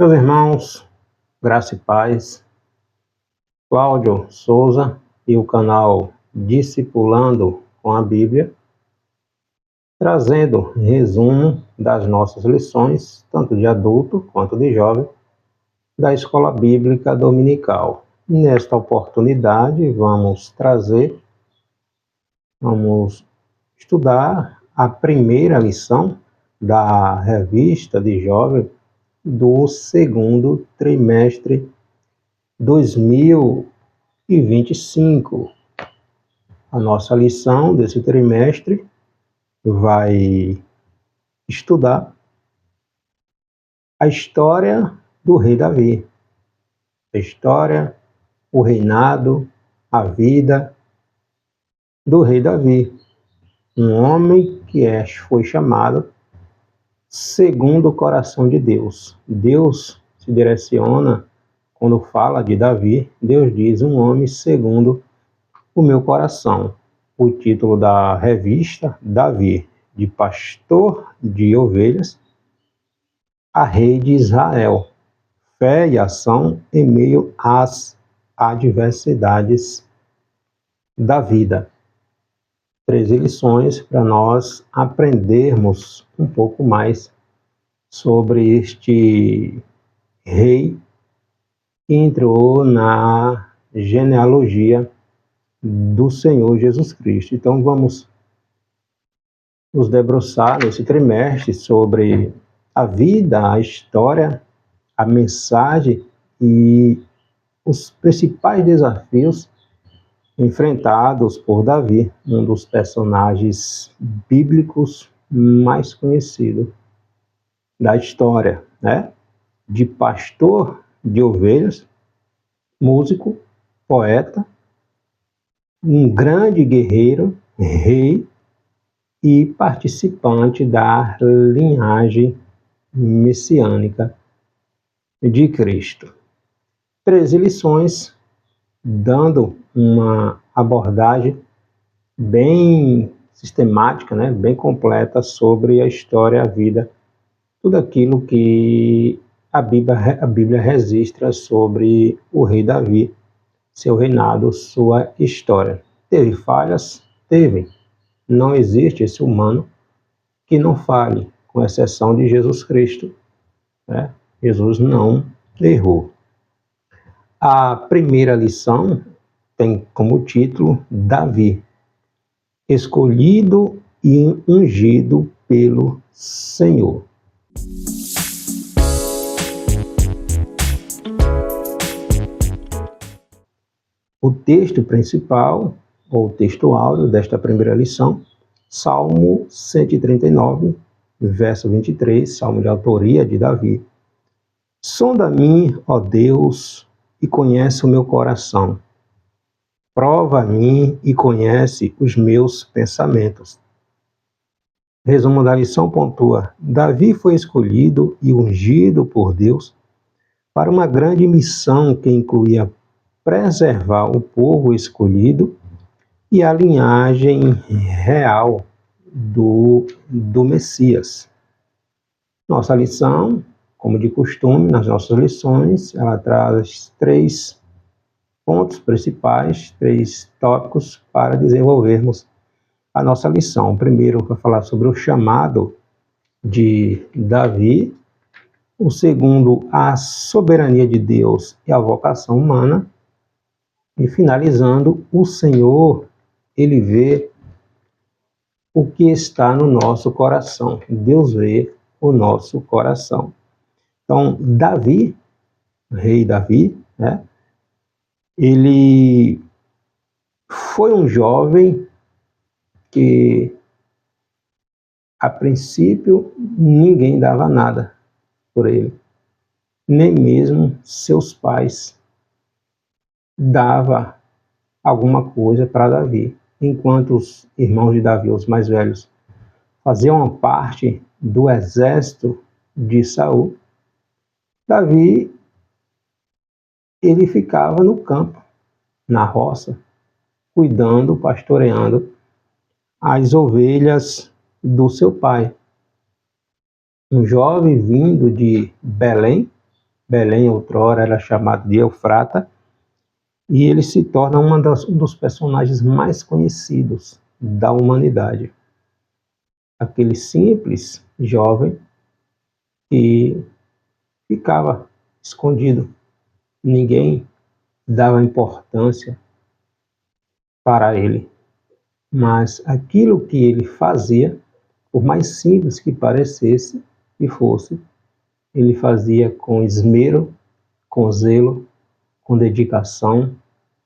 Meus irmãos, graça e paz, Cláudio Souza e o canal Discipulando com a Bíblia, trazendo resumo das nossas lições, tanto de adulto quanto de jovem, da Escola Bíblica Dominical. Nesta oportunidade, vamos estudar a primeira lição da revista de jovem do segundo trimestre 2025. A nossa lição desse trimestre vai estudar a história do rei Davi. A história, o reinado, a vida do rei Davi. Um homem que foi chamado segundo o coração de Deus. Deus se direciona, quando fala de Davi, Deus diz: um homem segundo o meu coração. O título da revista: Davi, de pastor de ovelhas a rei de Israel. Fé e ação em meio às adversidades da vida. 13 lições para nós aprendermos um pouco mais sobre este rei que entrou na genealogia do Senhor Jesus Cristo. Então vamos nos debruçar nesse trimestre sobre a vida, a história, a mensagem e os principais desafios enfrentados por Davi, um dos personagens bíblicos mais conhecidos da história, né? De pastor de ovelhas, músico, poeta, um grande guerreiro, rei e participante da linhagem messiânica de Cristo. 13 lições, dando uma abordagem bem sistemática, né, bem completa sobre a história, a vida, tudo aquilo que a Bíblia registra sobre o rei Davi, seu reinado, sua história. Teve falhas? Teve. Não existe esse humano que não falhe, com exceção de Jesus Cristo, né? Jesus não errou. A primeira lição tem como título Davi, escolhido e ungido pelo Senhor. O texto principal, ou texto áureo desta primeira lição, Salmo 139, verso 23, salmo de autoria de Davi. Sonda-me, ó Deus, e conhece o meu coração. Prova-me e conhece os meus pensamentos. Resumo da lição pontua: Davi foi escolhido e ungido por Deus para uma grande missão que incluía preservar o povo escolhido e a linhagem real do Messias. Nossa lição, como de costume, nas nossas lições, ela traz 3 pontos principais, 3 tópicos para desenvolvermos a nossa lição. O primeiro vai falar sobre o chamado de Davi. O segundo, a soberania de Deus e a vocação humana. E finalizando, o Senhor, Ele vê o que está no nosso coração. Deus vê o nosso coração. Então, Davi, rei Davi, né? Ele foi um jovem que, a princípio, ninguém dava nada por ele. Nem mesmo seus pais davam alguma coisa para Davi. Enquanto os irmãos de Davi, os mais velhos, faziam parte do exército de Saul, Davi, ele ficava no campo, na roça, cuidando, pastoreando as ovelhas do seu pai. Um jovem vindo de Belém, Belém, outrora, era chamado de Eufrata, e ele se torna um dos personagens mais conhecidos da humanidade. Aquele simples jovem que ficava escondido. Ninguém dava importância para ele. Mas aquilo que ele fazia, por mais simples que parecesse e fosse, ele fazia com esmero, com zelo, com dedicação,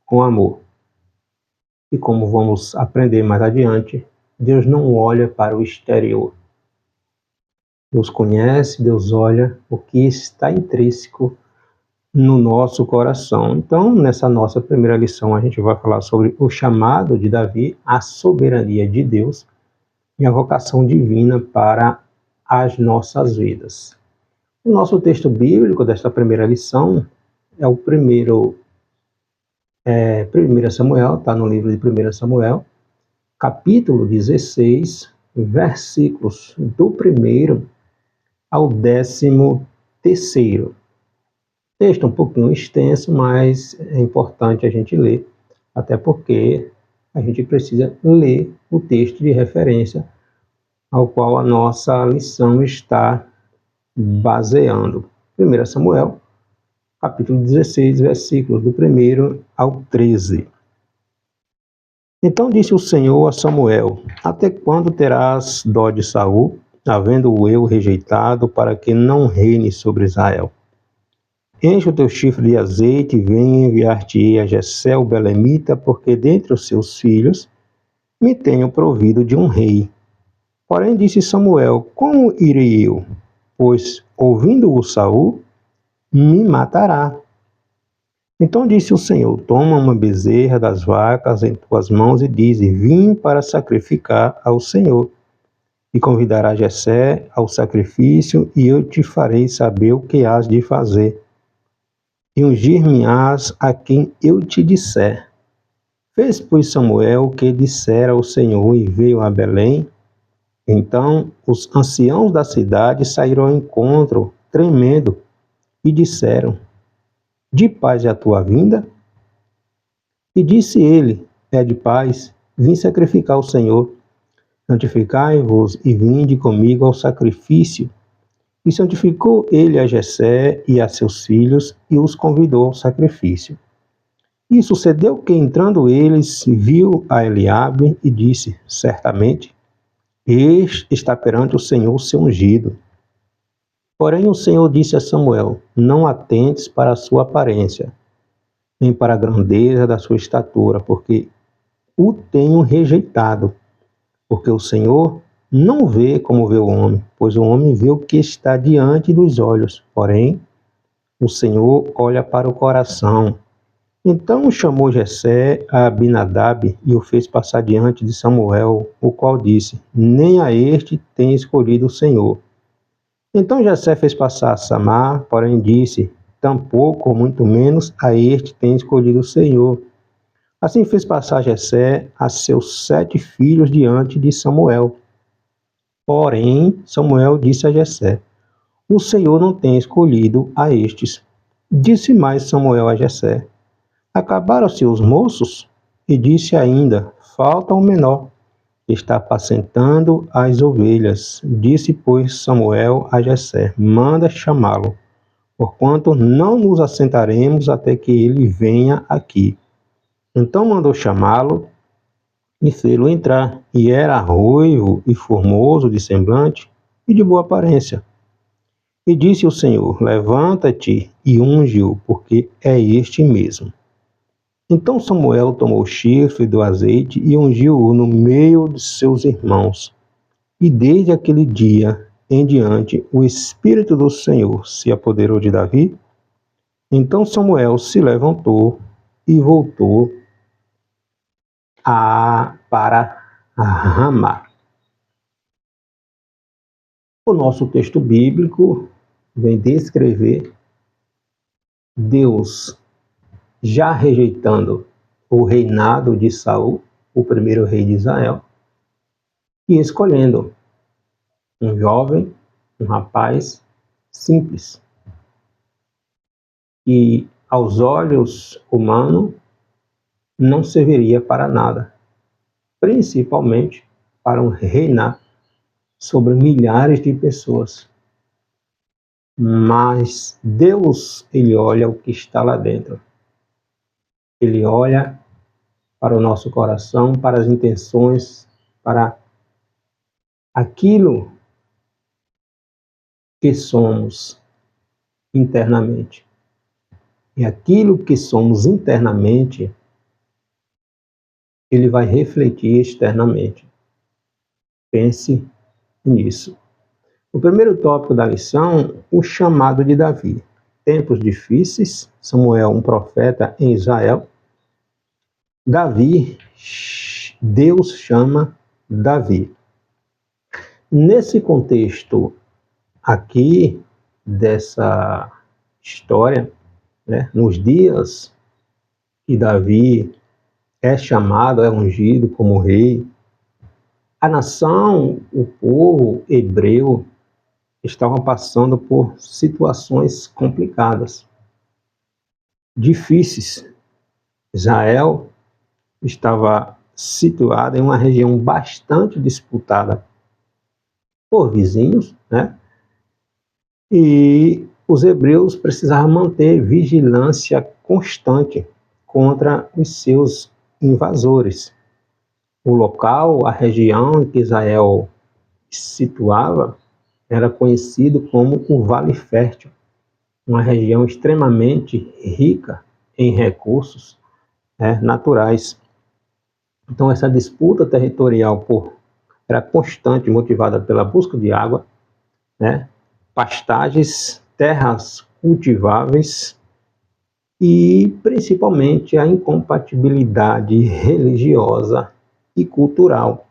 com amor. E como vamos aprender mais adiante, Deus não olha para o exterior. Deus conhece, Deus olha o que está intrínseco no nosso coração. Então, nessa nossa primeira lição, a gente vai falar sobre o chamado de Davi, a soberania de Deus e a vocação divina para as nossas vidas. O nosso texto bíblico desta primeira lição é o primeiro 1 Samuel, está no livro de 1 Samuel, capítulo 16, versículos do 1º ao 13º. Texto um pouquinho extenso, mas é importante a gente ler, até porque a gente precisa ler o texto de referência ao qual a nossa lição está baseando. 1 Samuel, capítulo 16, versículos do 1º ao 13. Então disse o Senhor a Samuel: até quando terás dó de Saul, havendo-o eu rejeitado, para que não reine sobre Israel? Enche o teu chifre de azeite e venha enviar-te-ei a Jessé o belemita, porque dentre os seus filhos me tenho provido de um rei. Porém disse Samuel: como irei eu? Pois, ouvindo-o Saul, me matará. Então disse o Senhor: toma uma bezerra das vacas em tuas mãos e dize: vim para sacrificar ao Senhor. E convidará Jessé ao sacrifício, e eu te farei saber o que hás de fazer. E ungir-me-ás a quem eu te disser. Fez, pois, Samuel o que dissera ao Senhor, e veio a Belém. Então os anciãos da cidade saíram ao encontro, tremendo, e disseram: de paz é a tua vinda? E disse ele: é de paz, vim sacrificar ao Senhor. Santificai-vos e vinde comigo ao sacrifício. E santificou ele a Jessé e a seus filhos, e os convidou ao sacrifício. E sucedeu que, entrando eles, viu a Eliabe e disse: certamente, este está perante o Senhor seu ungido. Porém o Senhor disse a Samuel: não atentes para a sua aparência, nem para a grandeza da sua estatura, porque o tenho rejeitado. Porque o Senhor não vê como vê o homem, pois o homem vê o que está diante dos olhos, porém o Senhor olha para o coração. Então chamou Jessé a Abinadab e o fez passar diante de Samuel, o qual disse: nem a este tem escolhido o Senhor. Então Jessé fez passar a Samar, porém disse: tampouco, muito menos, a este tem escolhido o Senhor. Assim fez passar Jessé a seus 7 filhos diante de Samuel. Porém Samuel disse a Jessé: o Senhor não tem escolhido a estes. Disse mais Samuel a Jessé: acabaram-se os moços? E disse ainda: falta um menor, que está apacentando as ovelhas. Disse, pois, Samuel a Jessé: manda chamá-lo, porquanto não nos assentaremos até que ele venha aqui. Então mandou chamá-lo e fê-lo entrar, e era ruivo e formoso de semblante e de boa aparência. E disse o Senhor: levanta-te e unge-o, porque é este mesmo. Então Samuel tomou o chifre do azeite e ungiu-o no meio de seus irmãos. E desde aquele dia em diante o Espírito do Senhor se apoderou de Davi. Então Samuel se levantou e voltou para Ramá. O nosso texto bíblico vem descrever Deus já rejeitando o reinado de Saul, o primeiro rei de Israel, e escolhendo um jovem, um rapaz simples, que aos olhos humanos não serviria para nada, principalmente para reinar sobre milhares de pessoas. Mas Deus, ele olha o que está lá dentro. Ele olha para o nosso coração, para as intenções, para aquilo que somos internamente. E aquilo que somos internamente, ele vai refletir externamente. Pense nisso. O primeiro tópico da lição, o chamado de Davi. Tempos difíceis, Samuel, um profeta em Israel. Davi, Deus chama Davi. Nesse contexto aqui, dessa história, né, nos dias que Davi é chamado, é ungido como rei, a nação, o povo hebreu, estavam passando por situações complicadas, difíceis. Israel estava situada em uma região bastante disputada por vizinhos, né? E os hebreus precisavam manter vigilância constante contra os seus invasores. O local, a região em que Israel se situava, era conhecido como o Vale Fértil, uma região extremamente rica em recursos, né, naturais. Então, essa disputa territorial era constante, motivada pela busca de água, né, pastagens, terras cultiváveis e, principalmente, a incompatibilidade religiosa e cultural.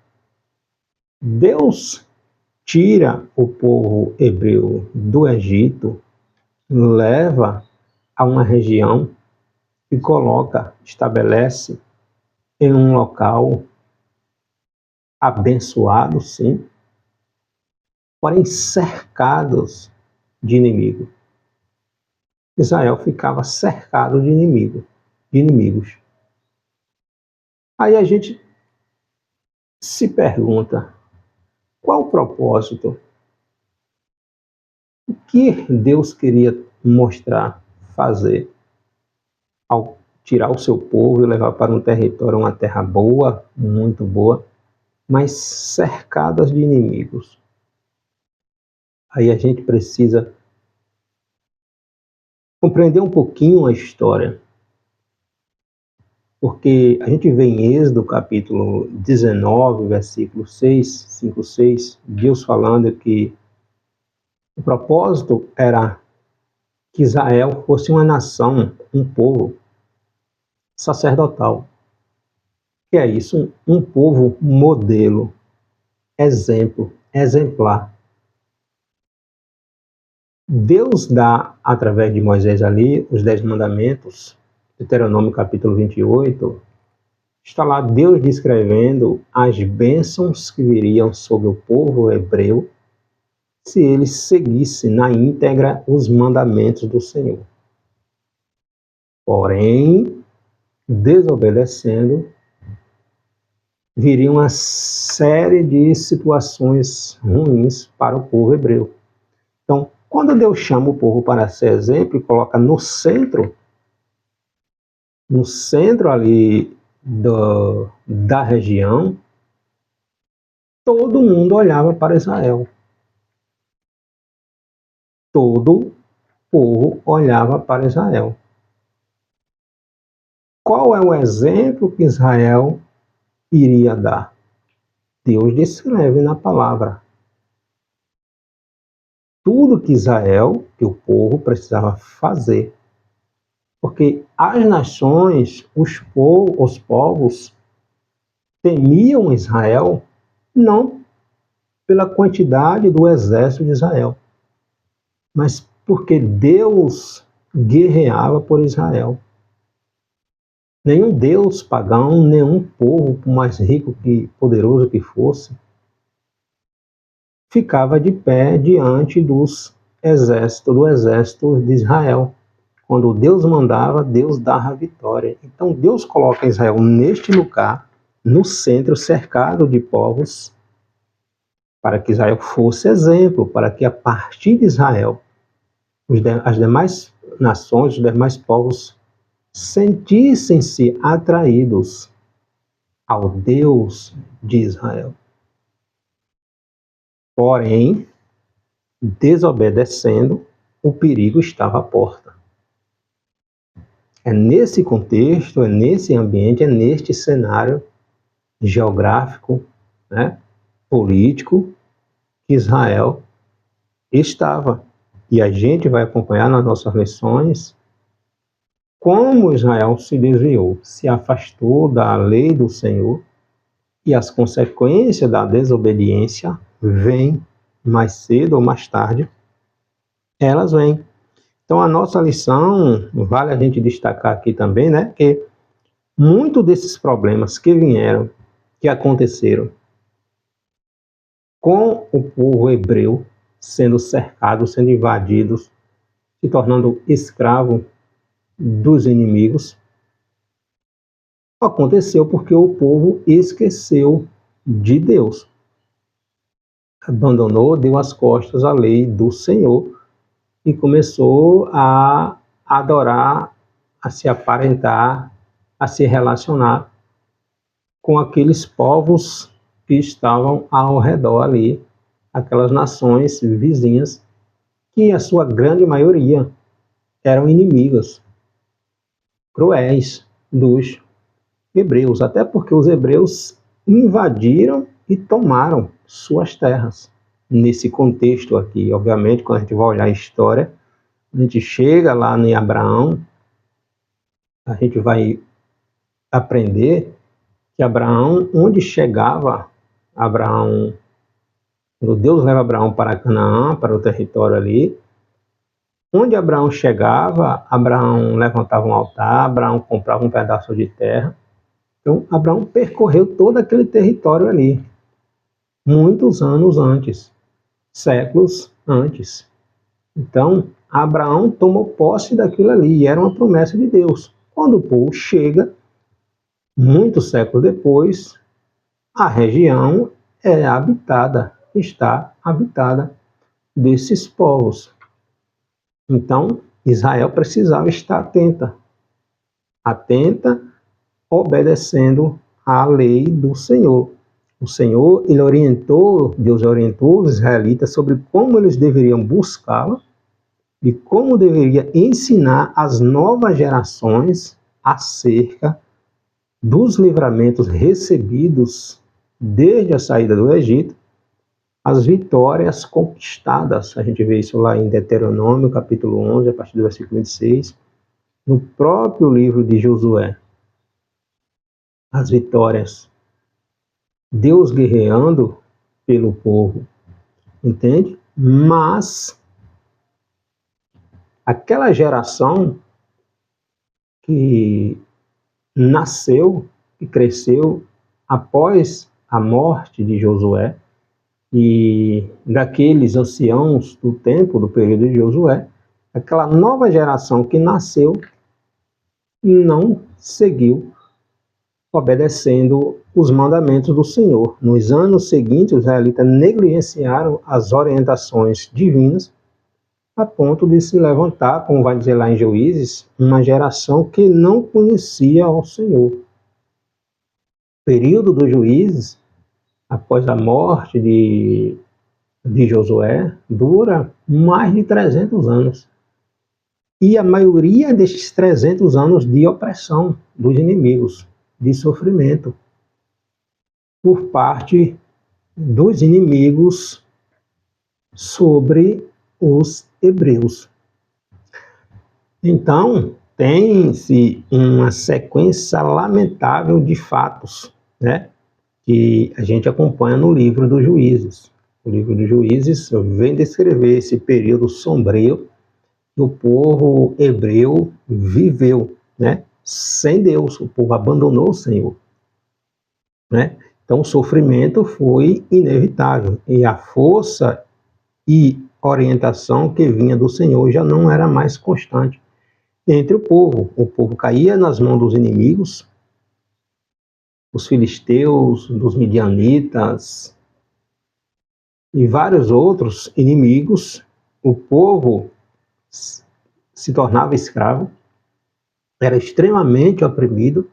Deus tira o povo hebreu do Egito, leva a uma região e estabelece em um local abençoado, sim, porém cercados de inimigo. Israel ficava cercado de inimigos. Aí a gente se pergunta, qual o propósito? O que Deus queria mostrar, fazer, ao tirar o seu povo e levar para um território, uma terra boa, muito boa, mas cercadas de inimigos? Aí a gente precisa compreender um pouquinho a história, porque a gente vê em Êxodo capítulo 19, versículo 5, 6, Deus falando que o propósito era que Israel fosse uma nação, um povo sacerdotal. Que é isso? Um povo modelo, exemplo, exemplar. Deus dá, através de Moisés ali, os 10 mandamentos, Deuteronômio capítulo 28, está lá Deus descrevendo as bênçãos que viriam sobre o povo hebreu se eles seguissem na íntegra os mandamentos do Senhor. Porém, desobedecendo, viria uma série de situações ruins para o povo hebreu. Então, quando Deus chama o povo para ser exemplo e coloca no centro ali da região, todo mundo olhava para Israel. Todo povo olhava para Israel. Qual é o exemplo que Israel iria dar? Deus descreve na palavra. Tudo que Israel, que o povo precisava fazer. Porque as nações, os povos, temiam Israel não pela quantidade do exército de Israel, mas porque Deus guerreava por Israel. Nenhum deus pagão, nenhum povo, por mais rico e poderoso que fosse, ficava de pé diante do exército de Israel, Quando Deus mandava, Deus dava a vitória. Então Deus coloca Israel neste lugar, no centro, cercado de povos, para que Israel fosse exemplo, para que a partir de Israel, as demais nações, os demais povos, sentissem-se atraídos ao Deus de Israel. Porém, desobedecendo, o perigo estava à porta. É nesse contexto, é nesse ambiente, é neste cenário geográfico, né, político, que Israel estava. E a gente vai acompanhar nas nossas lições como Israel se desviou, se afastou da lei do Senhor, e as consequências da desobediência vêm mais cedo ou mais tarde, elas vêm. Então a nossa lição, vale a gente destacar aqui também, né, que muitos desses problemas que vieram, que aconteceram com o povo hebreu sendo cercado, sendo invadido, se tornando escravo dos inimigos, aconteceu porque o povo esqueceu de Deus. Abandonou, deu as costas à lei do Senhor e começou a adorar, a se aparentar, a se relacionar com aqueles povos que estavam ao redor ali, aquelas nações vizinhas, que a sua grande maioria eram inimigas, cruéis dos hebreus, até porque os hebreus invadiram e tomaram suas terras. Nesse contexto aqui, obviamente, quando a gente vai olhar a história, a gente chega lá em Abraão, a gente vai aprender que Abraão, onde chegava Abraão, quando Deus leva Abraão para Canaã, para o território ali, onde Abraão chegava, Abraão levantava um altar, Abraão comprava um pedaço de terra. Então, Abraão percorreu todo aquele território ali, muitos anos antes, séculos antes. Então, Abraão tomou posse daquilo ali, e era uma promessa de Deus. Quando o povo chega, muitos séculos depois, a região é habitada, está habitada desses povos. Então, Israel precisava estar atenta, obedecendo à lei do Senhor. O Senhor, Deus orientou os israelitas sobre como eles deveriam buscá-lo e como deveria ensinar as novas gerações acerca dos livramentos recebidos desde a saída do Egito, as vitórias conquistadas. A gente vê isso lá em Deuteronômio, capítulo 11, a partir do versículo 26, no próprio livro de Josué. As vitórias. Deus guerreando pelo povo, entende? Mas aquela geração que nasceu e cresceu após a morte de Josué e daqueles anciãos do tempo, do período de Josué, aquela nova geração que nasceu não seguiu obedecendo os mandamentos do Senhor. Nos anos seguintes, os israelitas negligenciaram as orientações divinas a ponto de se levantar, como vai dizer lá em Juízes, uma geração que não conhecia ao Senhor. O período dos juízes, após a morte de Josué, dura mais de 300 anos. E a maioria destes 300 anos de opressão dos inimigos, de sofrimento, por parte dos inimigos sobre os hebreus. Então, tem-se uma sequência lamentável de fatos, né, que a gente acompanha no livro dos Juízes. O livro dos Juízes vem descrever esse período sombrio que o povo hebreu viveu, né, sem Deus. O povo abandonou o Senhor, né? Então, o sofrimento foi inevitável e a força e orientação que vinha do Senhor já não era mais constante. entre o povo. O povo caía nas mãos dos inimigos, os filisteus, dos midianitas e vários outros inimigos. O povo se tornava escravo, era extremamente oprimido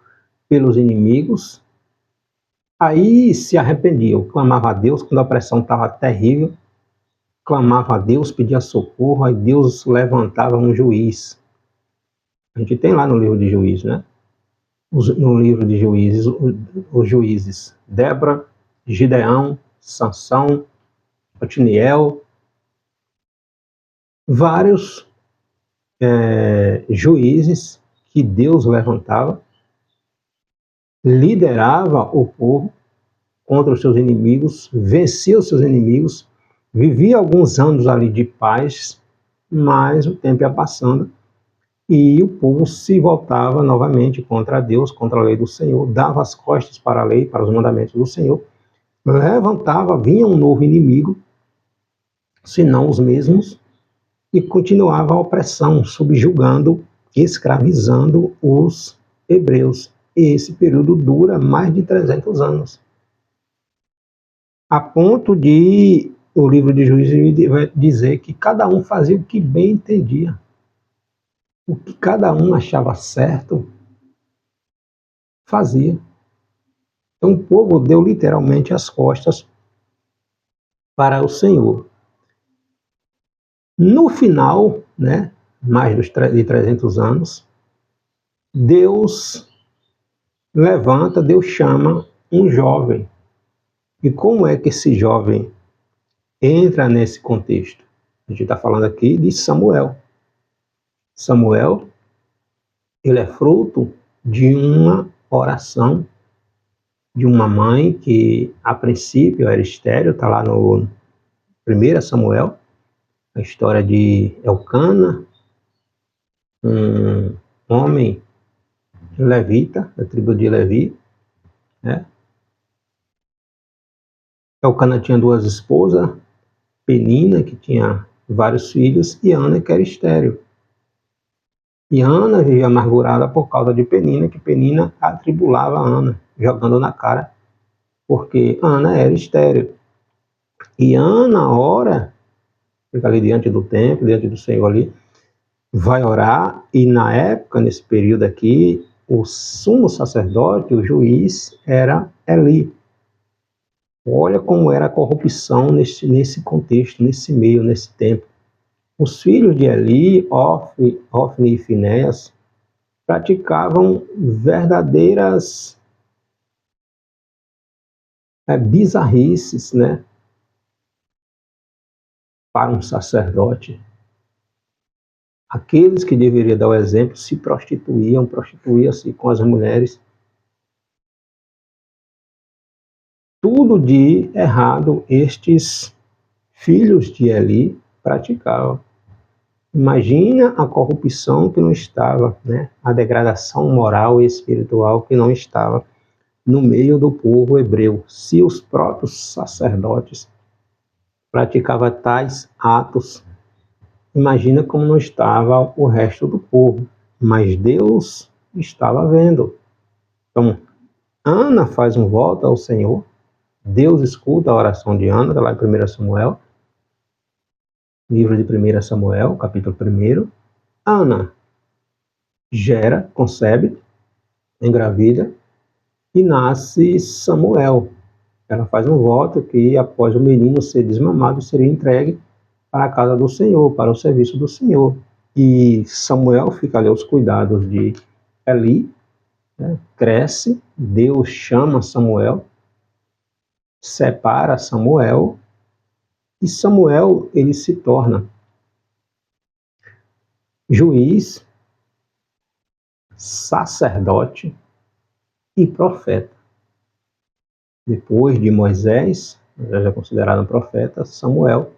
pelos inimigos. Aí se arrependiam, clamava a Deus quando a pressão estava terrível, clamava a Deus, pedia socorro, aí Deus levantava um juiz. A gente tem lá no livro de Juízes, né? No livro de Juízes, os juízes Débora, Gideão, Sansão, Otiniel, vários juízes que Deus levantava, liderava o povo contra os seus inimigos, vencia os seus inimigos, vivia alguns anos ali de paz, mas o tempo ia passando e o povo se voltava novamente contra Deus, contra a lei do Senhor, dava as costas para a lei, para os mandamentos do Senhor, levantava, vinha um novo inimigo, se não os mesmos, e continuava a opressão, subjugando, escravizando os hebreus. E esse período dura mais de 300 anos. A ponto de o livro de Juízes vai dizer que cada um fazia o que bem entendia. O que cada um achava certo, fazia. Então o povo deu literalmente as costas para o Senhor. No final, né, mais de 300 anos, Deus levanta, Deus chama um jovem. E como é que esse jovem entra nesse contexto? A gente está falando aqui de Samuel. Samuel, ele é fruto de uma oração de uma mãe que, a princípio, era estéril, está lá no 1 Samuel, a história de Elcana, um homem levita, da tribo de Levi, né? Elcana tinha duas esposas, Penina, que tinha vários filhos, e Ana, que era estéril. E Ana vivia amargurada por causa de Penina, que Penina atribulava Ana, jogando na cara, porque Ana era estéril. E Ana ora, fica ali diante do templo, diante do Senhor ali, vai orar, e na época, nesse período aqui, o sumo sacerdote, o juiz, era Eli. Olha como era a corrupção nesse contexto, nesse meio, nesse tempo. Os filhos de Eli, Ofni e Finéias, praticavam verdadeiras bizarrices, né, para um sacerdote. Aqueles que deveriam dar o exemplo se prostituíam-se com as mulheres. Tudo de errado estes filhos de Eli praticavam. Imagina a corrupção que não estava, né? A degradação moral e espiritual que não estava no meio do povo hebreu. Se os próprios sacerdotes praticavam tais atos, imagina como não estava o resto do povo. Mas Deus estava vendo. Então, Ana faz um voto ao Senhor. Deus escuta a oração de Ana, está lá em 1 Samuel. Livro de 1 Samuel, capítulo 1. Ana gera, concebe, engravida e nasce Samuel. Ela faz um voto que após o menino ser desmamado, seria entregue para a casa do Senhor, para o serviço do Senhor. E Samuel fica ali aos cuidados de Eli, né? Cresce, Deus chama Samuel, separa Samuel, e Samuel ele se torna juiz, sacerdote e profeta. Depois de Moisés, já é considerado um profeta, Samuel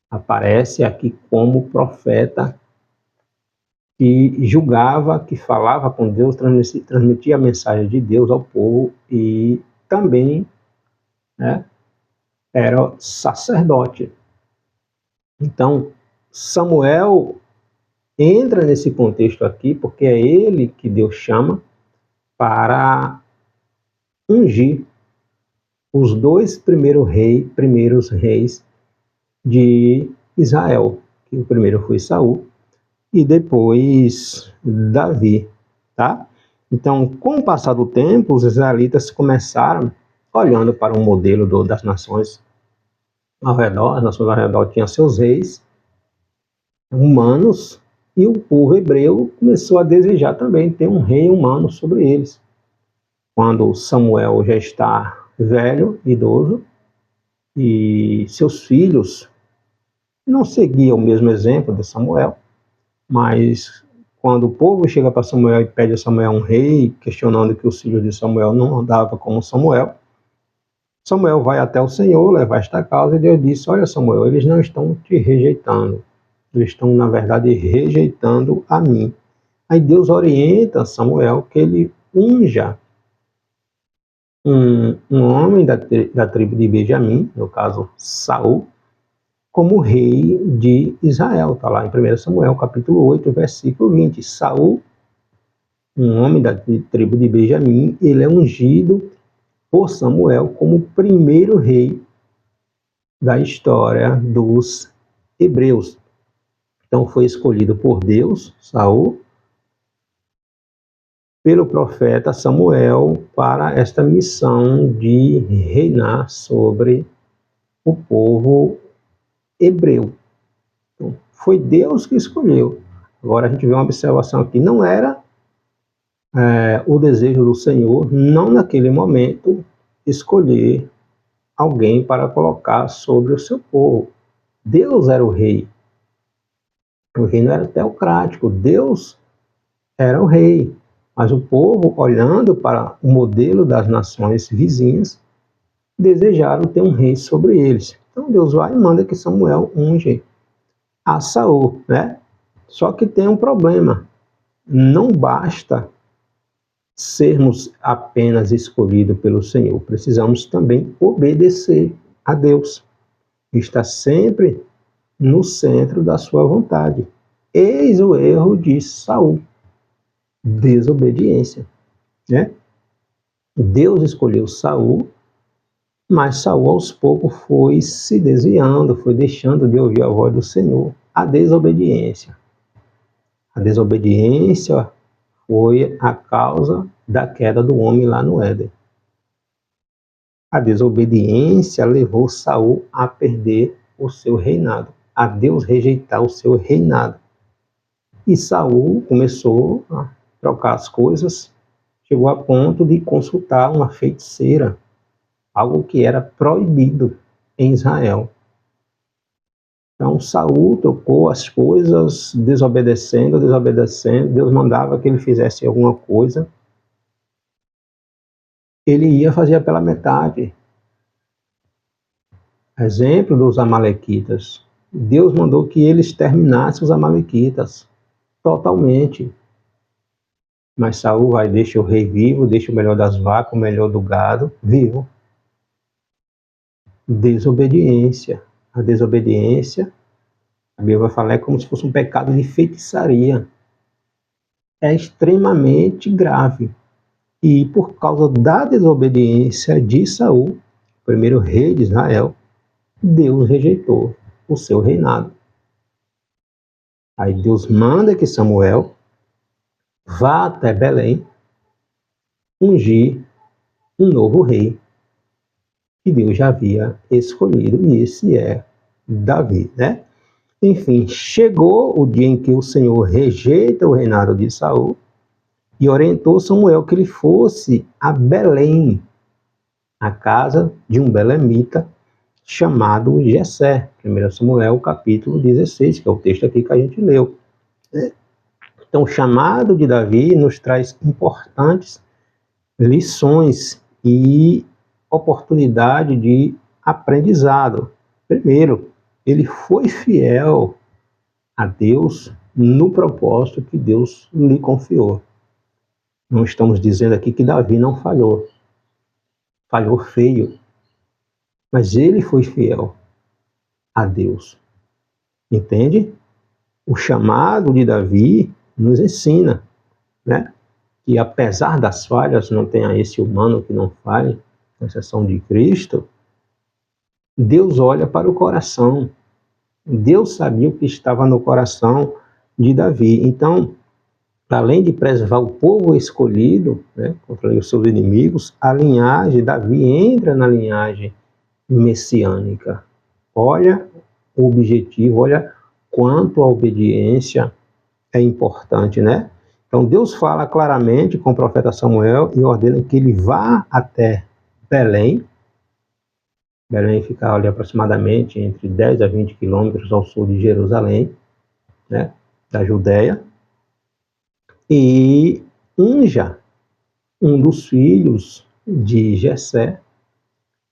aparece aqui como profeta que julgava, que falava com Deus, transmitia a mensagem de Deus ao povo e também, né, era sacerdote. Então, Samuel, entra nesse contexto aqui porque é ele que Deus chama para ungir os dois primeiros reis de Israel. O primeiro foi Saul e depois Davi, tá? Então, com o passar do tempo, os israelitas começaram olhando para um modelo das nações ao redor. As nações ao redor tinham seus reis humanos e o povo hebreu começou a desejar também ter um rei humano sobre eles. Quando Samuel já está velho, idoso, e seus filhos não seguiam o mesmo exemplo de Samuel, mas quando o povo chega para Samuel e pede a Samuel um rei, questionando que os filhos de Samuel não andavam como Samuel, Samuel vai até o Senhor levar esta causa e Deus disse: olha, Samuel, eles não estão te rejeitando, eles estão, na verdade, rejeitando a mim. Aí Deus orienta Samuel que ele unja um homem da tribo de Benjamim, no caso Saul, como rei de Israel. Está lá em 1 Samuel, capítulo 8, versículo 20. Saul, um homem da tribo de Benjamim, ele é ungido por Samuel como o primeiro rei da história dos hebreus. Então foi escolhido por Deus, Saul, pelo profeta Samuel para esta missão de reinar sobre o povo hebreu. Então, foi Deus que escolheu. Agora a gente vê uma observação aqui, não era o desejo do Senhor, não naquele momento, escolher alguém para colocar sobre o seu povo. Deus era o rei. O reino era teocrático, Deus era o rei. Mas o povo, olhando para o modelo das nações vizinhas, desejaram ter um rei sobre eles. Então Deus vai e manda que Samuel unge a Saul, né? Só que tem um problema. Não basta sermos apenas escolhidos pelo Senhor. Precisamos também obedecer a Deus. Está sempre no centro da sua vontade. Eis o erro de Saul. Desobediência, né? Deus escolheu Saul, mas Saul aos poucos foi se desviando, foi deixando de ouvir a voz do Senhor. A desobediência. A desobediência foi a causa da queda do homem lá no Éden. A desobediência levou Saul a perder o seu reinado, a Deus rejeitar o seu reinado. E Saul começou a trocar as coisas, chegou a ponto de consultar uma feiticeira, algo que era proibido em Israel. Então Saul trocou as coisas, desobedecendo, Deus mandava que ele fizesse alguma coisa, ele ia fazer pela metade. Exemplo dos amalequitas. Deus mandou que ele exterminasse os amalequitas totalmente. Mas Saul vai, deixa o rei vivo, deixa o melhor das vacas, o melhor do gado vivo. Desobediência. A desobediência, a Bíblia vai falar, é como se fosse um pecado de feitiçaria. É extremamente grave. E por causa da desobediência de Saul, primeiro rei de Israel, Deus rejeitou o seu reinado. Aí Deus manda que Samuel vá até Belém ungir um novo rei que Deus já havia escolhido, e esse é Davi, né? Enfim, chegou o dia em que o Senhor rejeita o reinado de Saul e orientou Samuel que ele fosse a Belém, a casa de um belemita chamado Jessé. 1 Samuel, capítulo 16, que é o texto aqui que a gente leu. Então, o chamado de Davi nos traz importantes lições e oportunidade de aprendizado. Primeiro, ele foi fiel a Deus no propósito que Deus lhe confiou. Não estamos dizendo aqui que Davi não falhou. Falhou feio. Mas ele foi fiel a Deus. Entende? o chamado de Davi nos ensina, né? Que apesar das falhas, não tenha esse humano que não falhe, com exceção de Cristo, Deus olha para o coração. Deus sabia o que estava no coração de Davi. Então, além de preservar o povo escolhido, né, contra os seus inimigos, a linhagem, Davi entra na linhagem messiânica. Olha o objetivo, olha quanto a obediência é importante, né? Então Deus fala claramente com o profeta Samuel e ordena que ele vá até Belém. Belém fica ali aproximadamente entre 10 a 20 quilômetros ao sul de Jerusalém, né, da Judéia, e unja um dos filhos de Jessé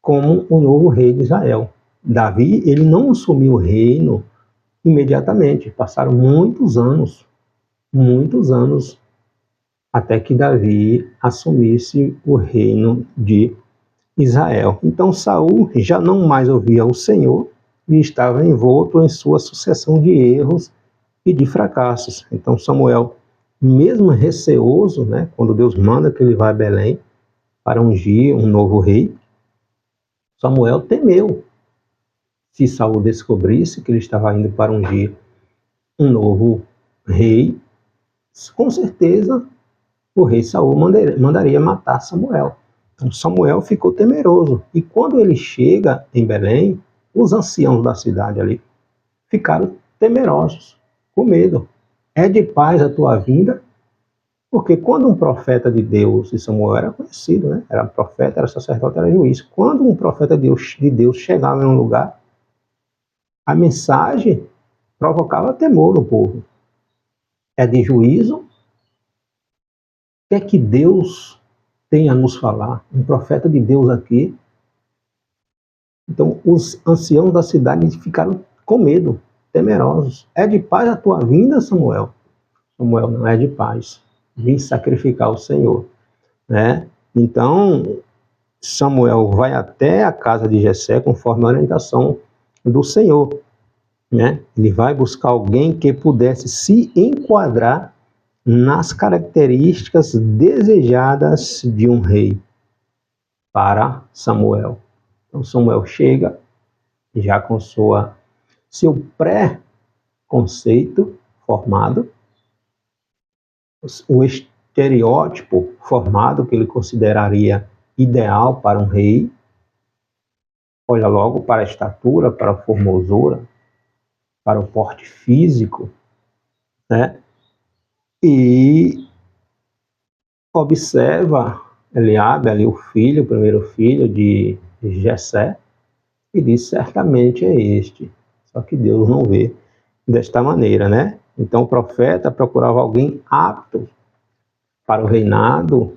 como o novo rei de Israel. Davi, ele não assumiu o reino imediatamente, passaram muitos anos, até que Davi assumisse o reino de Israel. Então Saul já não mais ouvia o Senhor e estava envolto em sua sucessão de erros e de fracassos. Então Samuel, mesmo receoso, né, quando Deus manda que ele vá a Belém para ungir um novo rei, Samuel temeu. Se Saul descobrisse que ele estava indo para ungir um novo rei, com certeza o rei Saul mandaria matar Samuel. Então Samuel ficou temeroso. E quando ele chega em Belém, os anciãos da cidade ali ficaram temerosos, com medo. É de paz a tua vinda? Porque quando um profeta de Deus, e Samuel era conhecido, né? Era profeta, era sacerdote, era juiz. Quando um profeta de Deus chegava em um lugar, a mensagem provocava temor no povo. É de juízo? O que é que Deus tem a nos falar? Um profeta de Deus aqui. Então, os anciãos da cidade ficaram com medo, temerosos. É de paz a tua vinda, Samuel? Samuel, não é de paz. Vim sacrificar o Senhor, né? Então, Samuel vai até a casa de Jessé conforme a orientação do Senhor, né? Ele vai buscar alguém que pudesse se enquadrar nas características desejadas de um rei para Samuel. Então Samuel chega já com seu pré-conceito formado, o estereótipo formado que ele consideraria ideal para um rei. Olha logo para a estatura, para a formosura, para o porte físico, né? E observa Eliabe, ali o primeiro filho de Jessé, e diz, certamente é este. Só que Deus não vê desta maneira, né? Então o profeta procurava alguém apto para o reinado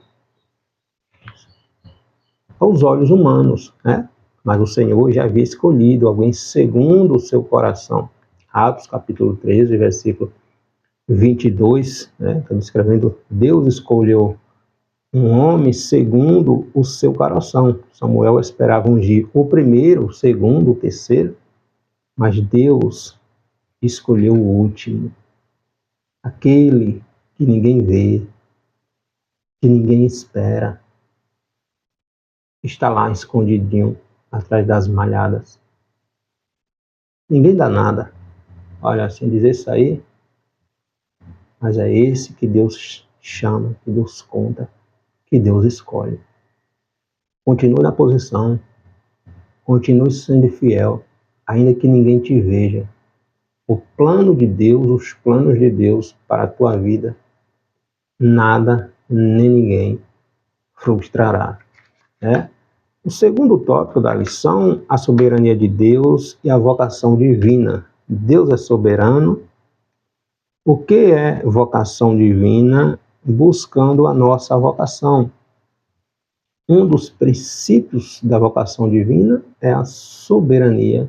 aos olhos humanos, né? Mas o Senhor já havia escolhido alguém segundo o seu coração. Atos capítulo 13, versículo 22, né? Está descrevendo, Deus escolheu um homem segundo o seu coração. Samuel esperava ungir o primeiro, o segundo, o terceiro, mas Deus escolheu o último, aquele que ninguém vê, que ninguém espera, está lá escondidinho atrás das malhadas. Ninguém dá nada. Olha, assim dizer isso aí, mas é esse que Deus chama, que Deus conta, que Deus escolhe. Continue na posição, continue sendo fiel, ainda que ninguém te veja. O plano de Deus, os planos de Deus para a tua vida, nada nem ninguém frustrará, né? O segundo tópico da lição, a soberania de Deus e a vocação divina. Deus é soberano. O que é vocação divina? Buscando a nossa vocação. Um dos princípios da vocação divina é a soberania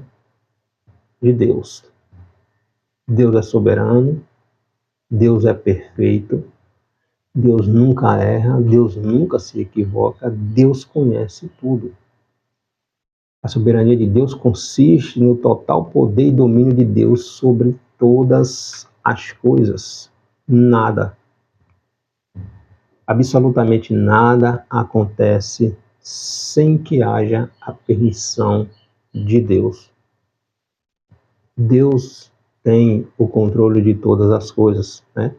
de Deus. Deus é soberano, Deus é perfeito, Deus nunca erra, Deus nunca se equivoca, Deus conhece tudo. A soberania de Deus consiste no total poder e domínio de Deus sobre todas as coisas, nada, absolutamente nada acontece sem que haja a permissão de Deus. Deus tem o controle de todas as coisas, né?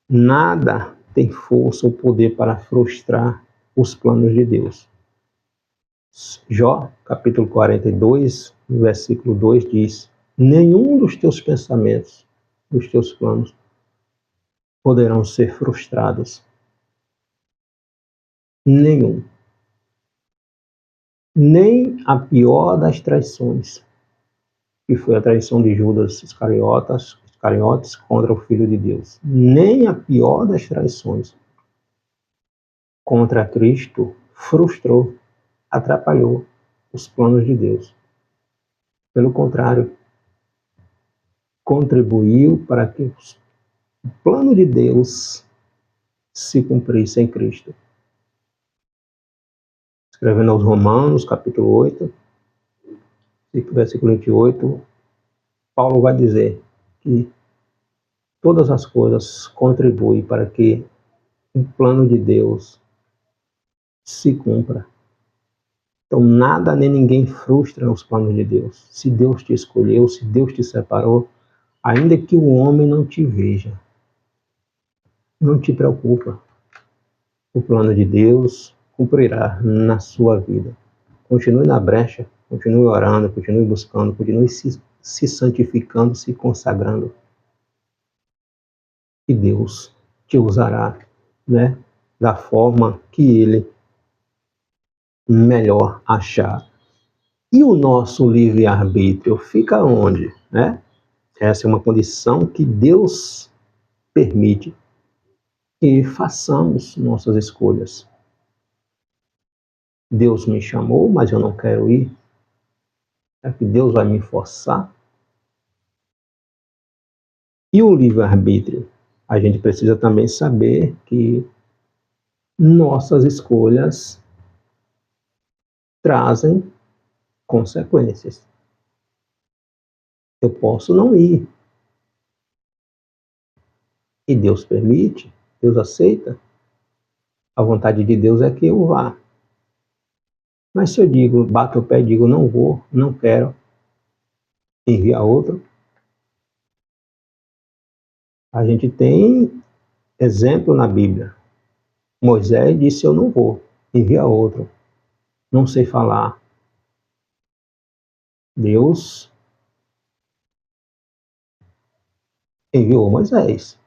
Nada tem força ou poder para frustrar os planos de Deus. Jó, capítulo 42, versículo 2 diz: nenhum dos teus pensamentos, dos teus planos, poderão ser frustrados. Nenhum. Nem a pior das traições, que foi a traição de Judas Iscariotes contra o Filho de Deus. Nem a pior das traições contra Cristo frustrou, atrapalhou os planos de Deus. Pelo contrário, contribuiu para que o plano de Deus se cumprisse em Cristo. Escrevendo aos Romanos, capítulo 8, versículo 28, Paulo vai dizer que todas as coisas contribuem para que o plano de Deus se cumpra. Então, nada nem ninguém frustra os planos de Deus. Se Deus te escolheu, se Deus te separou, ainda que o homem não te veja, não te preocupa. O plano de Deus cumprirá na sua vida. Continue na brecha, continue orando, continue buscando, continue se santificando, se consagrando. E Deus te usará, né, da forma que Ele melhor achar. E o nosso livre-arbítrio fica onde, né? Essa é uma condição que Deus permite que façamos nossas escolhas. Deus me chamou, mas eu não quero ir. É que Deus vai me forçar. E o livre-arbítrio? A gente precisa também saber que nossas escolhas trazem consequências. Eu posso não ir. E Deus permite, Deus aceita. A vontade de Deus é que eu vá. Mas se eu digo, bato o pé e digo, não vou, não quero, envia outro. A gente tem exemplo na Bíblia. Moisés disse, eu não vou, envia outro. Não sei falar. Deus enviou Moisés.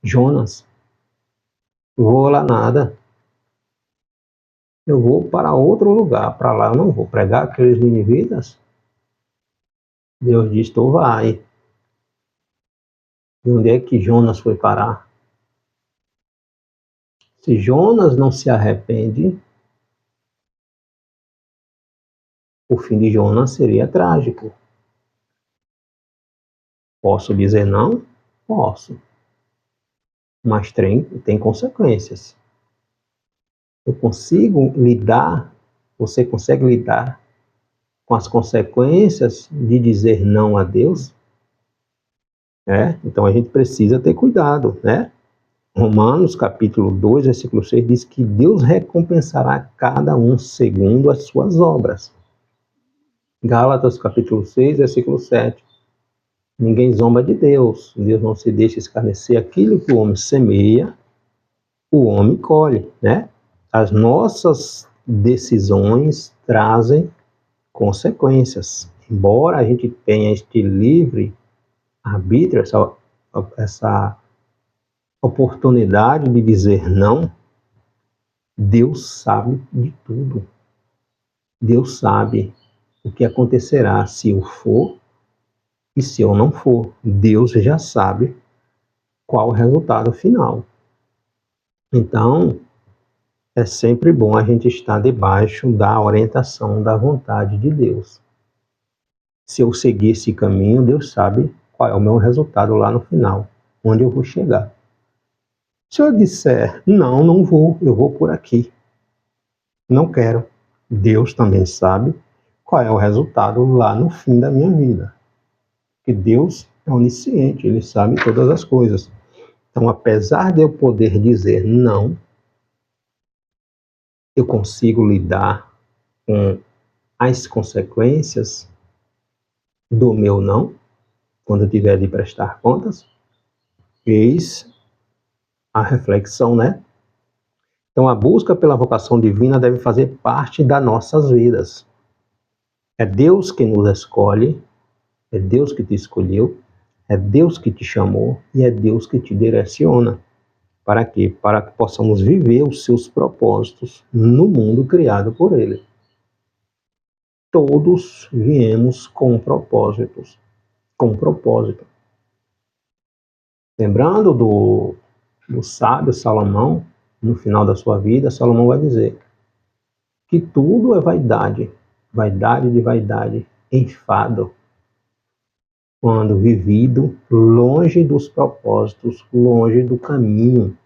Jonas, vou lá nada. Eu vou para outro lugar, para lá eu não vou pregar aqueles ninivitas. Deus diz, tu vai. E onde é que Jonas foi parar? Se Jonas não se arrepende, o fim de Jonas seria trágico. Posso dizer não? Posso. Mas tem consequências. Eu consigo lidar, você consegue lidar com as consequências de dizer não a Deus? Então a gente precisa ter cuidado, né? Romanos capítulo 2, versículo 6 diz que Deus recompensará cada um segundo as suas obras. Gálatas capítulo 6, versículo 7. Ninguém zomba de Deus. Deus não se deixa escarnecer. Aquilo que o homem semeia, o homem colhe, né? As nossas decisões trazem consequências. Embora a gente tenha este livre arbítrio, essa oportunidade de dizer não, Deus sabe de tudo. Deus sabe o que acontecerá se eu for e se eu não for. Deus já sabe qual o resultado final. Então, é sempre bom a gente estar debaixo da orientação da vontade de Deus. Se eu seguir esse caminho, Deus sabe qual é o meu resultado lá no final, onde eu vou chegar. Se eu disser, não vou, eu vou por aqui. Não quero. Deus também sabe qual é o resultado lá no fim da minha vida. Porque Deus é onisciente, Ele sabe todas as coisas. Então, apesar de eu poder dizer não, eu consigo lidar com as consequências do meu não, quando eu tiver de prestar contas. Eis a reflexão, né? Então, a busca pela vocação divina deve fazer parte das nossas vidas. É Deus que nos escolhe, é Deus que te escolheu, é Deus que te chamou e é Deus que te direciona. Para quê? Para que possamos viver os seus propósitos no mundo criado por Ele. Todos viemos com propósitos. Com propósito. Lembrando do sábio Salomão, no final da sua vida, Salomão vai dizer que tudo é vaidade, vaidade de vaidade, enfado, quando vivido longe dos propósitos, longe do caminho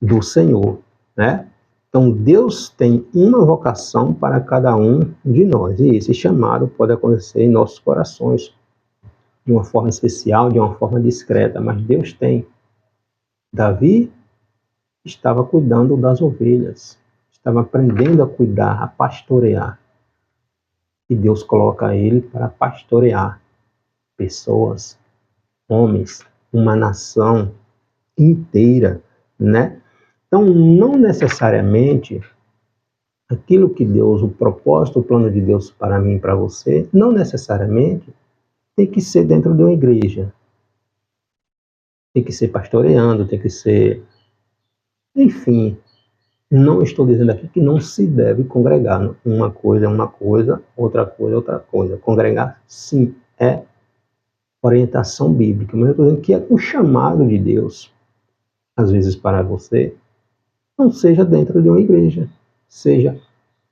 do Senhor, né? Então, Deus tem uma vocação para cada um de nós, e esse chamado pode acontecer em nossos corações, de uma forma especial, de uma forma discreta, mas Deus tem. Davi estava cuidando das ovelhas, estava aprendendo a cuidar, a pastorear, e Deus coloca ele para pastorear pessoas, homens, uma nação inteira, né? Então, não necessariamente aquilo que Deus, o propósito, o plano de Deus para mim e para você, não necessariamente tem que ser dentro de uma igreja. Tem que ser pastoreando, tem que ser... Enfim, não estou dizendo aqui que não se deve congregar. Uma coisa é uma coisa, outra coisa é outra coisa. Congregar, sim, é orientação bíblica, mas eu estou dizendo que é o chamado de Deus, às vezes para você, não seja dentro de uma igreja, seja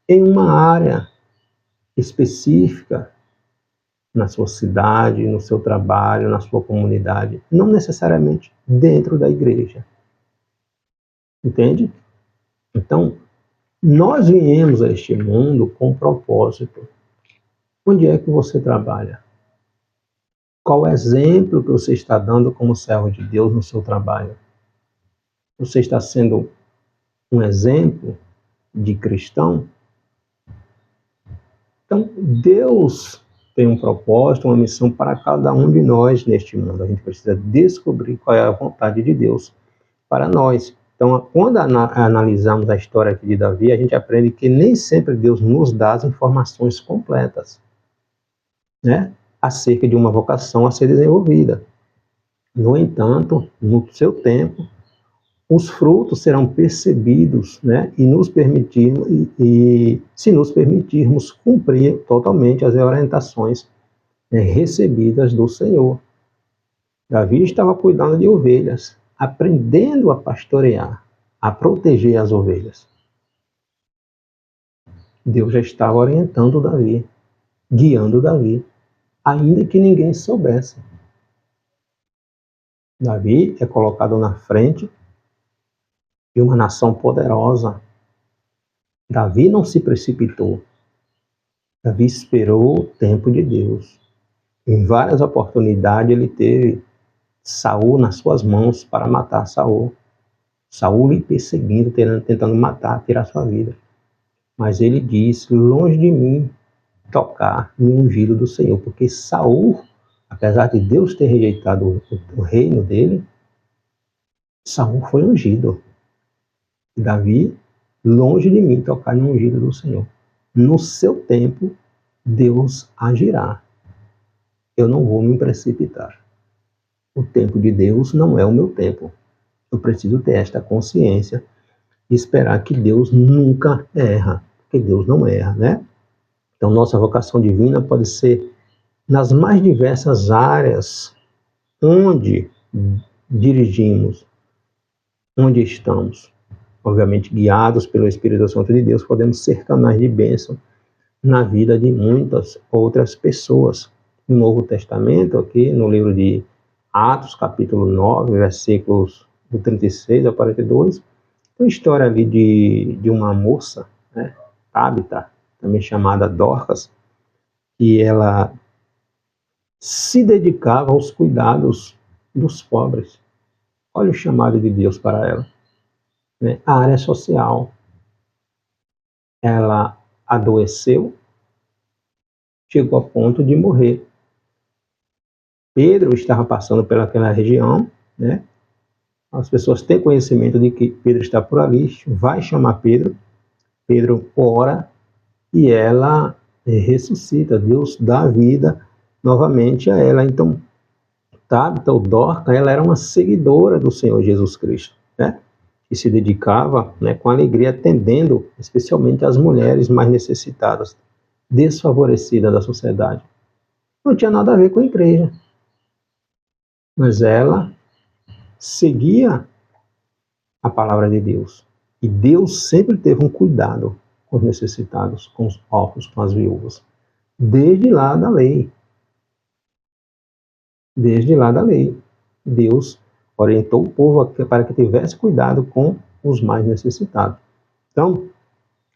em uma área específica, na sua cidade, no seu trabalho, na sua comunidade, não necessariamente dentro da igreja. Entende? Então, nós viemos a este mundo com propósito. Onde é que você trabalha? Qual o exemplo que você está dando como servo de Deus no seu trabalho? Você está sendo um exemplo de cristão? Então, Deus tem um propósito, uma missão para cada um de nós neste mundo. A gente precisa descobrir qual é a vontade de Deus para nós. Então, quando analisamos a história aqui de Davi, a gente aprende que nem sempre Deus nos dá as informações completas, né, acerca de uma vocação a ser desenvolvida. No entanto, no seu tempo, os frutos serão percebidos, né, e se nos permitirmos cumprir totalmente as orientações, né, recebidas do Senhor. Davi estava cuidando de ovelhas, aprendendo a pastorear, a proteger as ovelhas. Deus já estava orientando Davi, guiando Davi, ainda que ninguém soubesse. Davi é colocado na frente de uma nação poderosa. Davi não se precipitou. Davi esperou o tempo de Deus. Em várias oportunidades ele teve Saul nas suas mãos para matar Saul. Saul lhe perseguindo, tentando matar, tirar sua vida. Mas ele disse: longe de mim tocar no ungido do Senhor, porque Saul, apesar de Deus ter rejeitado o reino dele, Saul foi ungido. E Davi, longe de mim tocar no ungido do Senhor. No seu tempo, Deus agirá. Eu não vou me precipitar. O tempo de Deus não é o meu tempo. Eu preciso ter esta consciência e esperar que Deus nunca erra, porque Deus não erra, né? Então, nossa vocação divina pode ser nas mais diversas áreas onde dirigimos, onde estamos. Obviamente, guiados pelo Espírito Santo de Deus, podemos ser canais de bênção na vida de muitas outras pessoas. No Novo Testamento, aqui no livro de Atos, capítulo 9, versículos do 36 ao 42, tem uma história ali de uma moça, né? Tabita, também chamada Dorcas, e ela se dedicava aos cuidados dos pobres. Olha o chamado de Deus para ela, né? A área social. Ela adoeceu, chegou a ponto de morrer. Pedro estava passando pelaquela região, né? As pessoas têm conhecimento de que Pedro está por ali, vai chamar Pedro. Pedro ora e ela ressuscita. Deus dá vida novamente a ela. Então, Tabita, ou Dorca, ela era uma seguidora do Senhor Jesus Cristo, né? E se dedicava, né, com alegria, atendendo especialmente as mulheres mais necessitadas, desfavorecidas da sociedade. Não tinha nada a ver com a igreja, mas ela seguia a palavra de Deus. E Deus sempre teve um cuidado com os necessitados, com os órfãos, com as viúvas. Desde lá da lei. Desde lá da lei. Deus orientou o povo para que tivesse cuidado com os mais necessitados. Então,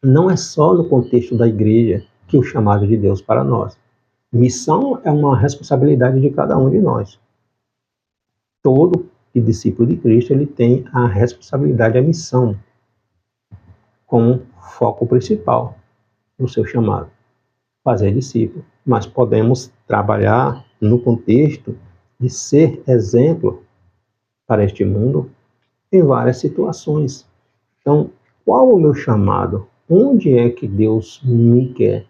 não é só no contexto da igreja que o chamado de Deus para nós. Missão é uma responsabilidade de cada um de nós. Todo discípulo de Cristo, ele tem a responsabilidade, a missão, como foco principal no seu chamado, fazer discípulo. Mas podemos trabalhar no contexto de ser exemplo para este mundo em várias situações. Então, qual o meu chamado? Onde é que Deus me quer?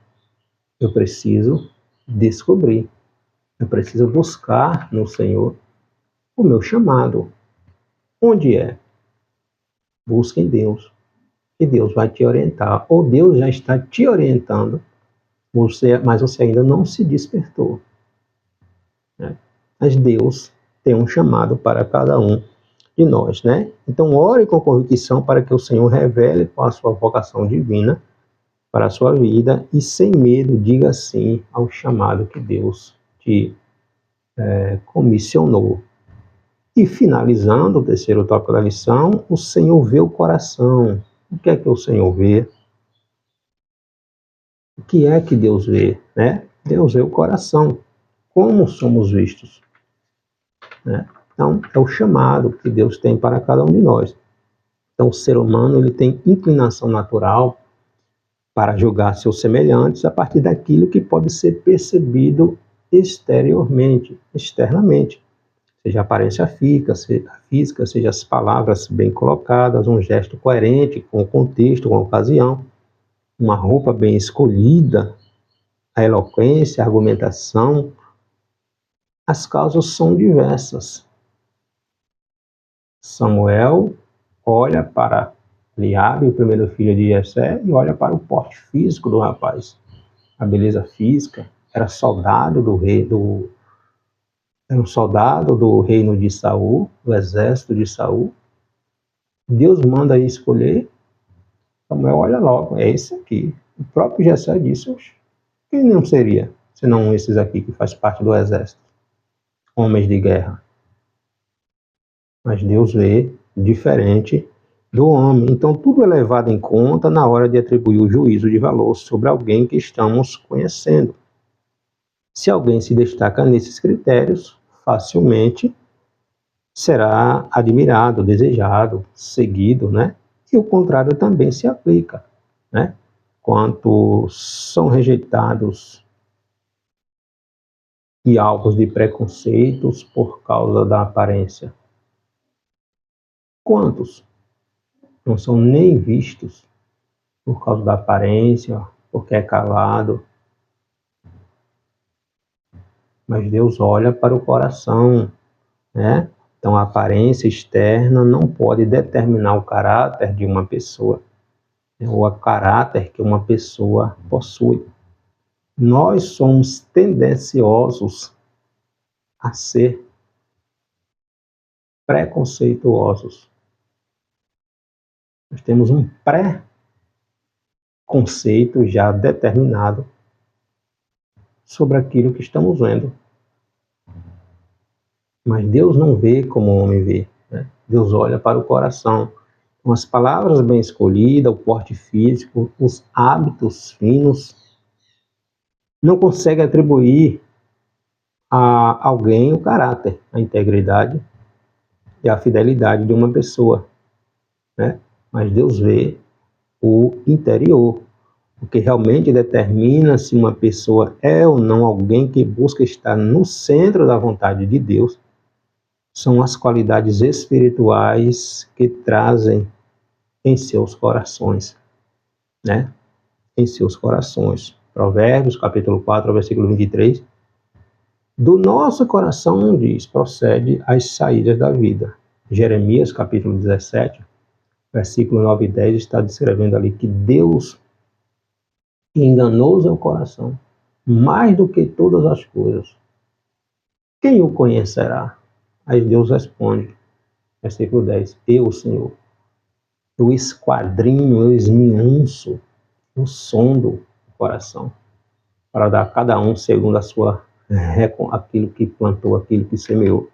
Eu preciso descobrir. Eu preciso buscar no Senhor o meu chamado. Onde é? Busque em Deus. E Deus vai te orientar. Ou Deus já está te orientando, mas você ainda não se despertou, né? Mas Deus tem um chamado para cada um de nós, né? Então, ore com convicção para que o Senhor revele qual a sua vocação divina para a sua vida e, sem medo, diga sim ao chamado que Deus te comissionou. E, finalizando o terceiro tópico da lição, o Senhor vê o coração. O que é que o Senhor vê? O que é que Deus vê, né? Deus vê o coração. Como somos vistos, né? Então, é o chamado que Deus tem para cada um de nós. Então, o ser humano, ele tem inclinação natural para julgar seus semelhantes a partir daquilo que pode ser percebido exteriormente, externamente. Seja a aparência física, seja as palavras bem colocadas, um gesto coerente com o contexto, com a ocasião, uma roupa bem escolhida, a eloquência, a argumentação. As causas são diversas. Samuel olha para Eliabe, o primeiro filho de Jessé, e olha para o porte físico do rapaz, a beleza física. Era um soldado do reino de Saul, do exército de Saul. Deus manda aí escolher. Samuel olha logo, é esse aqui. O próprio Jessé disse: quem não seria, senão esses aqui que faz parte do exército, homens de guerra. Mas Deus vê diferente do homem. Então, tudo é levado em conta na hora de atribuir o juízo de valor sobre alguém que estamos conhecendo. Se alguém se destaca nesses critérios, facilmente será admirado, desejado, seguido, né? E o contrário também se aplica, né? Quantos são rejeitados e alvos de preconceitos por causa da aparência? Quantos não são nem vistos por causa da aparência, porque é calado? Mas Deus olha para o coração, né? Então, a aparência externa não pode determinar o caráter de uma pessoa, né? Ou o caráter que uma pessoa possui. Nós somos tendenciosos a ser preconceituosos. Nós temos um pré-conceito já determinado sobre aquilo que estamos vendo. Mas Deus não vê como o homem vê, né? Deus olha para o coração. Com as palavras bem escolhidas, o porte físico, os hábitos finos, não consegue atribuir a alguém o caráter, a integridade e a fidelidade de uma pessoa, né? Mas Deus vê o interior, o que realmente determina se uma pessoa é ou não alguém que busca estar no centro da vontade de Deus, são as qualidades espirituais que trazem em seus corações, né? Em seus corações. Provérbios, capítulo 4, versículo 23. Do nosso coração, diz, procede as saídas da vida. Jeremias, capítulo 17, versículo 9 e 10, está descrevendo ali que Deus enganoso é o coração, mais do que todas as coisas. Quem o conhecerá? Aí Deus responde, versículo 10, eu, Senhor, eu esquadrinho, eu esmiunço, eu sondo o coração, para dar a cada um segundo a sua aquilo que plantou, aquilo que semeou.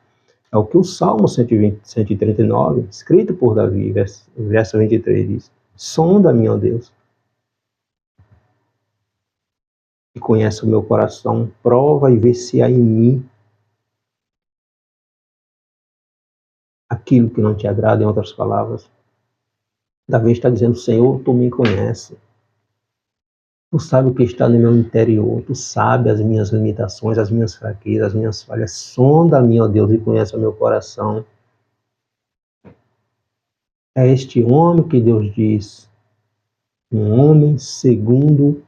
É o que o Salmo 139, escrito por Davi, verso 23, diz: sonda-me, ó Deus, e conhece o meu coração, prova e vê se há em mim aquilo que não te agrada, em outras palavras. Davi está dizendo: Senhor, tu me conhece. Tu sabe o que está no meu interior. Tu sabe as minhas limitações, as minhas fraquezas, as minhas falhas. Sonda-me, ó Deus, e conhece o meu coração. É este homem que Deus diz, um homem segundo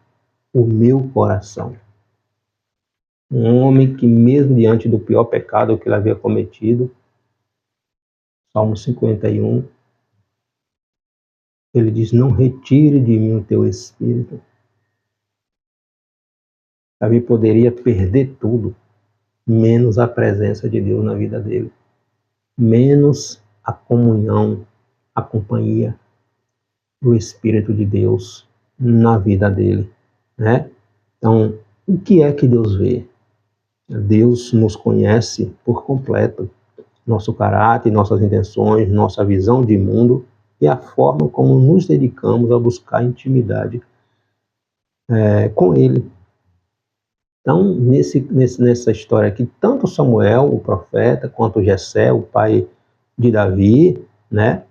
o meu coração. Um homem que, mesmo diante do pior pecado que ele havia cometido, Salmo 51, ele diz: não retire de mim o teu espírito. Davi poderia perder tudo, menos a presença de Deus na vida dele, menos a comunhão, a companhia do Espírito de Deus na vida dele, né? Então, o que é que Deus vê? Deus nos conhece por completo, nosso caráter, nossas intenções, nossa visão de mundo e a forma como nos dedicamos a buscar intimidade com Ele. Então, nessa história aqui, tanto Samuel, o profeta, quanto Jessé, o pai de Davi, né,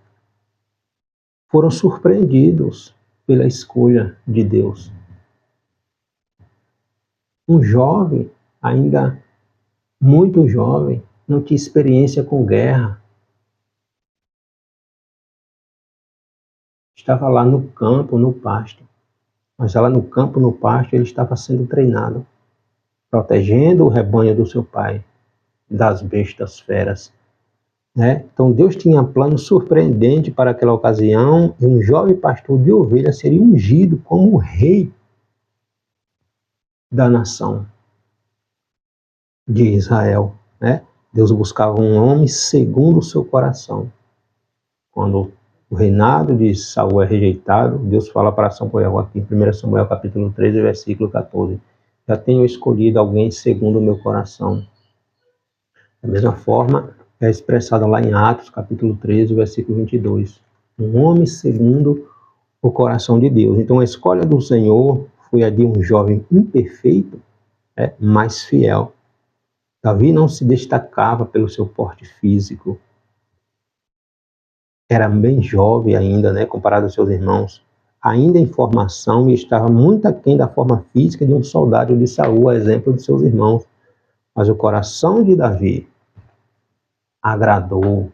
foram surpreendidos pela escolha de Deus. Um jovem, ainda muito jovem, não tinha experiência com guerra. Estava lá no campo, no pasto. Mas lá no campo, no pasto, ele estava sendo treinado, protegendo o rebanho do seu pai, das bestas feras. Né? Então Deus tinha um plano surpreendente para aquela ocasião, e um jovem pastor de ovelhas seria ungido como o rei da nação de Israel. Né? Deus buscava um homem segundo o seu coração. Quando o reinado de Saul é rejeitado, Deus fala para Samuel aqui, em 1 Samuel capítulo 13, versículo 14, já tenho escolhido alguém segundo o meu coração. Da mesma forma, é expressado lá em Atos capítulo 13, versículo 22. Um homem segundo o coração de Deus. Então a escolha do Senhor foi a de um jovem imperfeito, mas fiel. Davi não se destacava pelo seu porte físico. Era bem jovem ainda, né, comparado aos seus irmãos. Ainda em formação e estava muito aquém da forma física de um soldado de Saul, a exemplo de seus irmãos. Mas o coração de Davi agradava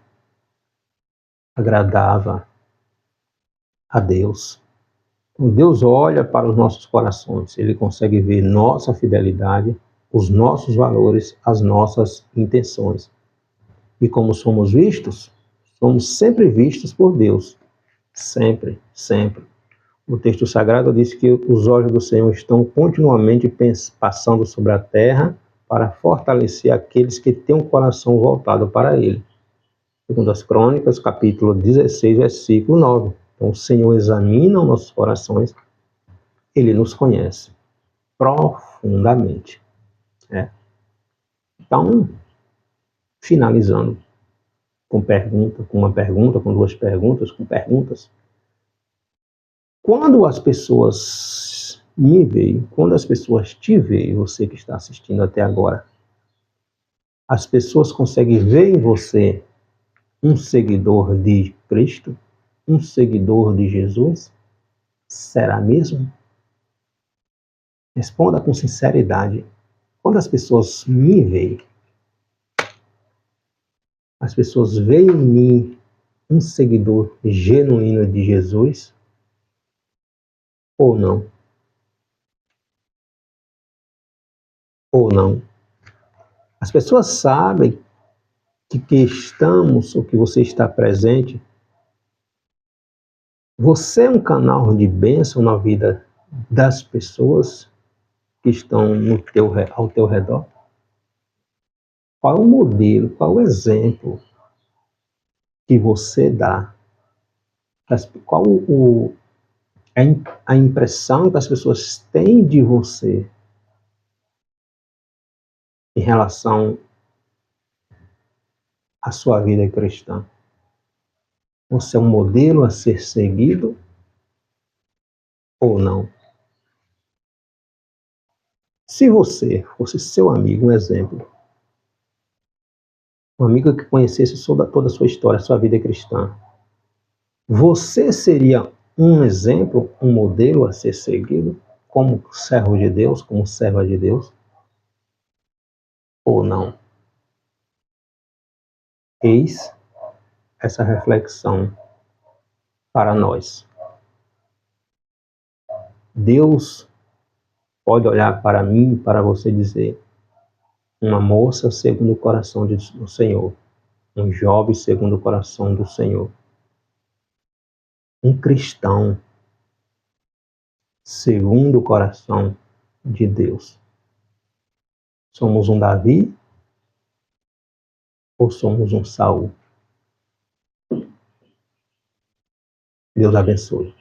a Deus. Quando Deus olha para os nossos corações, Ele consegue ver nossa fidelidade, os nossos valores, as nossas intenções. E como somos vistos, somos sempre vistos por Deus. Sempre, sempre. O texto sagrado diz que os olhos do Senhor estão continuamente passando sobre a terra para fortalecer aqueles que têm o coração voltado para Ele. Segundo as Crônicas, capítulo 16, versículo 9. Então, o Senhor examina os nossos corações, Ele nos conhece profundamente. Então, finalizando, com pergunta, com uma pergunta, com duas perguntas, com perguntas. Quando as pessoas me veem, quando as pessoas te veem, você que está assistindo até agora, as pessoas conseguem ver em você um seguidor de Cristo, um seguidor de Jesus? Será mesmo? Responda com sinceridade. Quando as pessoas me veem, as pessoas veem em mim um seguidor genuíno de Jesus ou não? Ou não? As pessoas sabem que estamos, ou que você está presente. Você é um canal de bênção na vida das pessoas que estão ao teu redor? Qual é o modelo, qual é o exemplo que você dá? Qual a impressão que as pessoas têm de você em relação à sua vida cristã? Você é um modelo a ser seguido ou não? Se você fosse seu amigo, um exemplo, um amigo que conhecesse toda a sua história, a sua vida cristã, você seria um exemplo, um modelo a ser seguido como servo de Deus, como serva de Deus, ou não? Eis essa reflexão para nós. Deus pode olhar para mim, para você dizer, uma moça segundo o coração do Senhor, um jovem segundo o coração do Senhor, um cristão segundo o coração de Deus. Somos um Davi ou somos um Saul? Deus abençoe.